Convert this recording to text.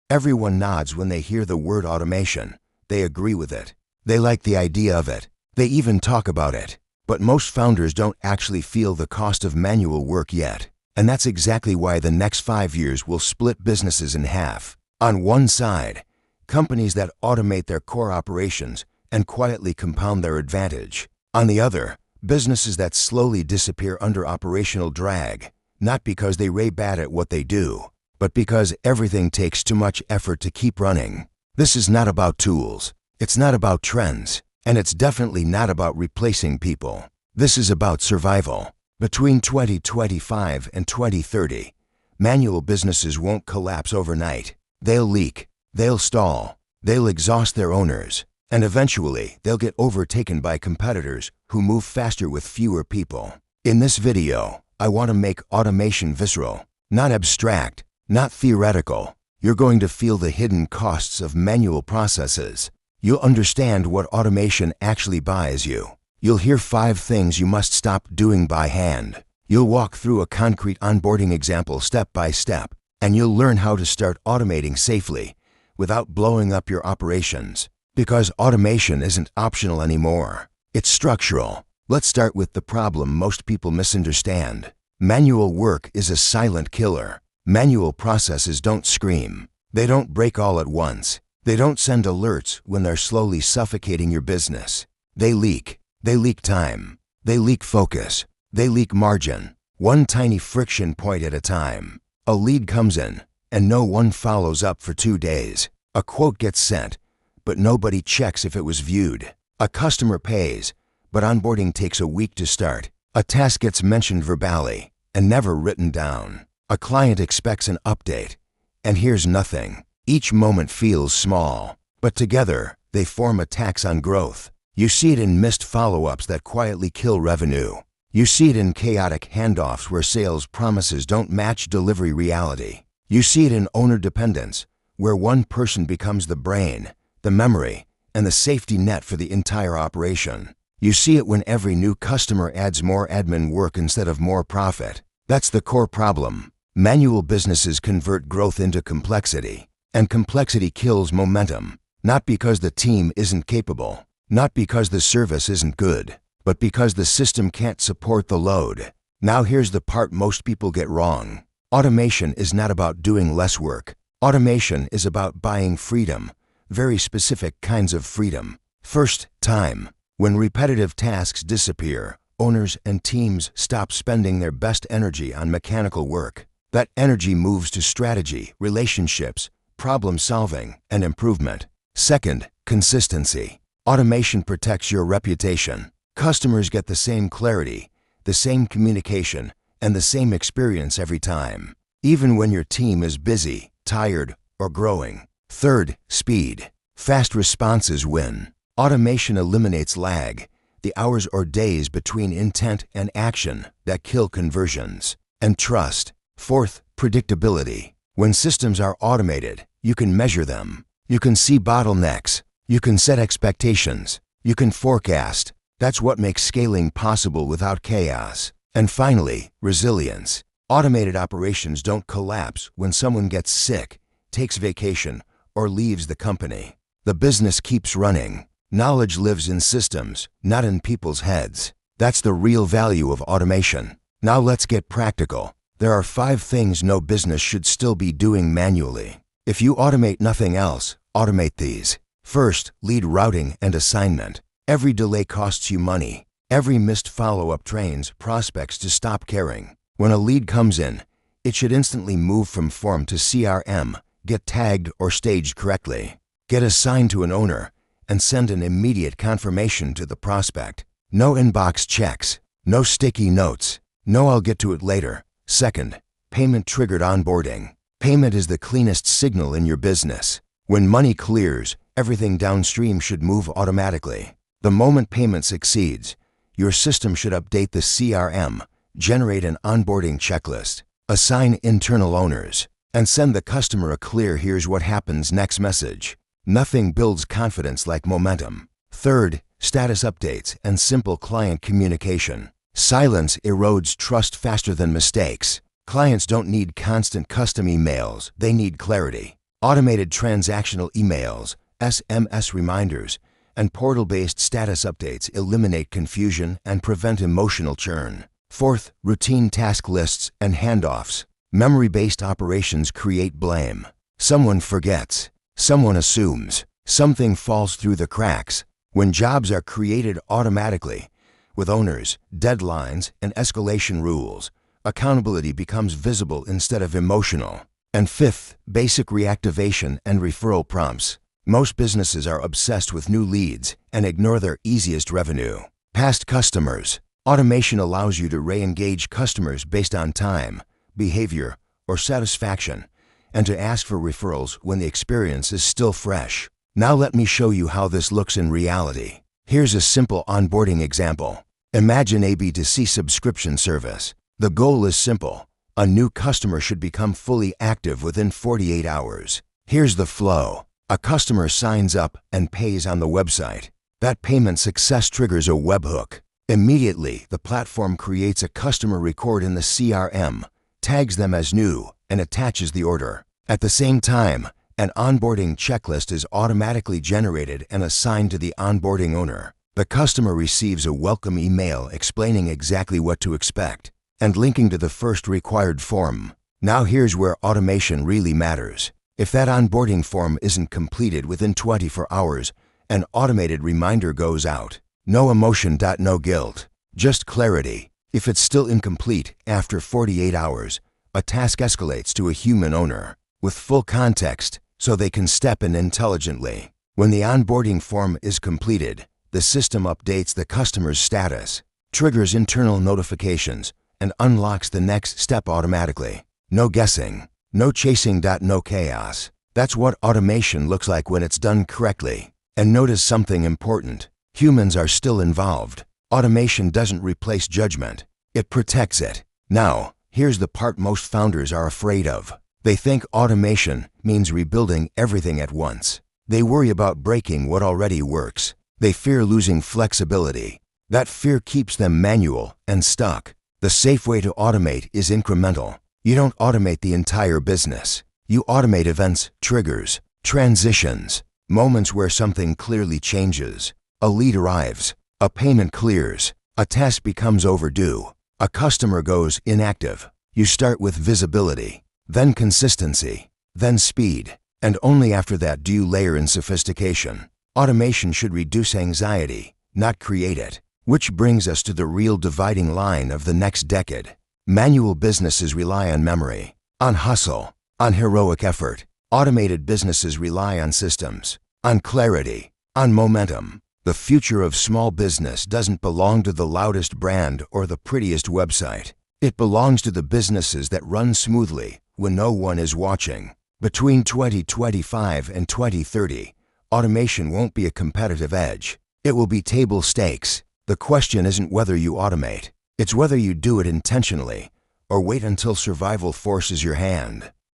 Everyone nods when they hear the word automation. They agree with it. They like the idea of it. They even talk about it. But most founders don't actually feel the cost of manual work yet. And that's exactly why the next 5 years will split businesses in half. On one side, companies that automate their core operations and quietly compound their advantage. On the other, businesses that slowly disappear under operational drag, not because they're bad at what they do, but because everything takes too much effort to keep running. This is not about tools. It's not about trends. And it's definitely not about replacing people. This is about survival. Between 2025 and 2030, manual businesses won't collapse overnight. They'll leak. They'll stall. They'll exhaust their owners. And eventually, they'll get overtaken by competitors who move faster with fewer people. In this video, I want to make automation visceral, not abstract, not theoretical. You're going to feel the hidden costs of manual processes. You'll understand what automation actually buys you. You'll hear 5 things you must stop doing by hand. You'll walk through a concrete onboarding example step by step, and you'll learn how to start automating safely without blowing up your operations. Because automation isn't optional anymore. It's structural. Let's start with the problem most people misunderstand. Manual work is a silent killer. Manual processes don't scream. They don't break all at once. They don't send alerts when they're slowly suffocating your business. They leak. They leak time. They leak focus. They leak margin. One tiny friction point at a time. A lead comes in, and no one follows up for 2 days. A quote gets sent, but nobody checks if it was viewed. A customer pays, but onboarding takes a week to start. A task gets mentioned verbally and never written down. A client expects an update, and here's nothing. Each moment feels small, but together they form a tax on growth. You see it in missed follow-ups that quietly kill revenue. You see it in chaotic handoffs where sales promises don't match delivery reality. You see it in owner dependence, where one person becomes the brain, the memory, and the safety net for the entire operation. You see it when every new customer adds more admin work instead of more profit. That's the core problem. Manual businesses convert growth into complexity. And complexity kills momentum, not because the team isn't capable, not because the service isn't good, but because the system can't support the load. Now here's the part most people get wrong. Automation is not about doing less work. Automation is about buying freedom, very specific kinds of freedom. First, time. When repetitive tasks disappear, owners and teams stop spending their best energy on mechanical work. That energy moves to strategy, relationships, problem solving, and improvement. Second, consistency. Automation protects your reputation. Customers get the same clarity, the same communication, and the same experience every time, even when your team is busy, tired, or growing. Third, speed. Fast responses win. Automation eliminates lag, the hours or days between intent and action that kill conversions. And trust. Fourth, predictability. When systems are automated, you can measure them. You can see bottlenecks. You can set expectations. You can forecast. That's what makes scaling possible without chaos. And finally, resilience. Automated operations don't collapse when someone gets sick, takes vacation, or leaves the company. The business keeps running. Knowledge lives in systems, not in people's heads. That's the real value of automation. Now let's get practical. There are 5 things no business should still be doing manually. If you automate nothing else, automate these. First, lead routing and assignment. Every delay costs you money. Every missed follow-up trains prospects to stop caring. When a lead comes in, it should instantly move from form to CRM, get tagged or staged correctly, get assigned to an owner, and send an immediate confirmation to the prospect. No inbox checks, no sticky notes, no "I'll get to it later." Second, payment-triggered onboarding. Payment is the cleanest signal in your business. When money clears, everything downstream should move automatically. The moment payment succeeds, your system should update the CRM, generate an onboarding checklist, assign internal owners, and send the customer a clear "here's what happens next" message. Nothing builds confidence like momentum. Third, status updates and simple client communication. Silence erodes trust faster than mistakes. Clients don't need constant custom emails, they need clarity. Automated transactional emails, SMS reminders, and portal-based status updates eliminate confusion and prevent emotional churn. Fourth, routine task lists and handoffs. Memory-based operations create blame. Someone forgets. Someone assumes. Something falls through the cracks. When jobs are created automatically, with owners, deadlines, and escalation rules, accountability becomes visible instead of emotional. And fifth, basic reactivation and referral prompts. Most businesses are obsessed with new leads and ignore their easiest revenue. Past customers. Automation allows you to re-engage customers based on time, behavior, or satisfaction, and to ask for referrals when the experience is still fresh. Now let me show you how this looks in reality. Here's a simple onboarding example. Imagine a B2C subscription service. The goal is simple. A new customer should become fully active within 48 hours. Here's the flow. A customer signs up and pays on the website. That payment success triggers a webhook. Immediately, the platform creates a customer record in the CRM, tags them as new, and attaches the order. At the same time, an onboarding checklist is automatically generated and assigned to the onboarding owner. The customer receives a welcome email explaining exactly what to expect and linking to the first required form. Now here's where automation really matters. If that onboarding form isn't completed within 24 hours, an automated reminder goes out. No emotion, no guilt, just clarity. If it's still incomplete after 48 hours, a task escalates to a human owner with full context so they can step in intelligently. When the onboarding form is completed, the system updates the customer's status, triggers internal notifications, and unlocks the next step automatically. No guessing, no chasing, no chaos. That's what automation looks like when it's done correctly. And notice something important. Humans are still involved. Automation doesn't replace judgment. It protects it. Now, here's the part most founders are afraid of. They think automation means rebuilding everything at once. They worry about breaking what already works. They fear losing flexibility. That fear keeps them manual and stuck. The safe way to automate is incremental. You don't automate the entire business. You automate events, triggers, transitions, moments where something clearly changes. A lead arrives, a payment clears, a task becomes overdue, a customer goes inactive. You start with visibility, then consistency, then speed, and only after that do you layer in sophistication. Automation should reduce anxiety, not create it. Which brings us to the real dividing line of the next decade. Manual businesses rely on memory, on hustle, on heroic effort. Automated businesses rely on systems, on clarity, on momentum. The future of small business doesn't belong to the loudest brand or the prettiest website. It belongs to the businesses that run smoothly when no one is watching. Between 2025 and 2030, automation won't be a competitive edge. It will be table stakes. The question isn't whether you automate. It's whether you do it intentionally or wait until survival forces your hand.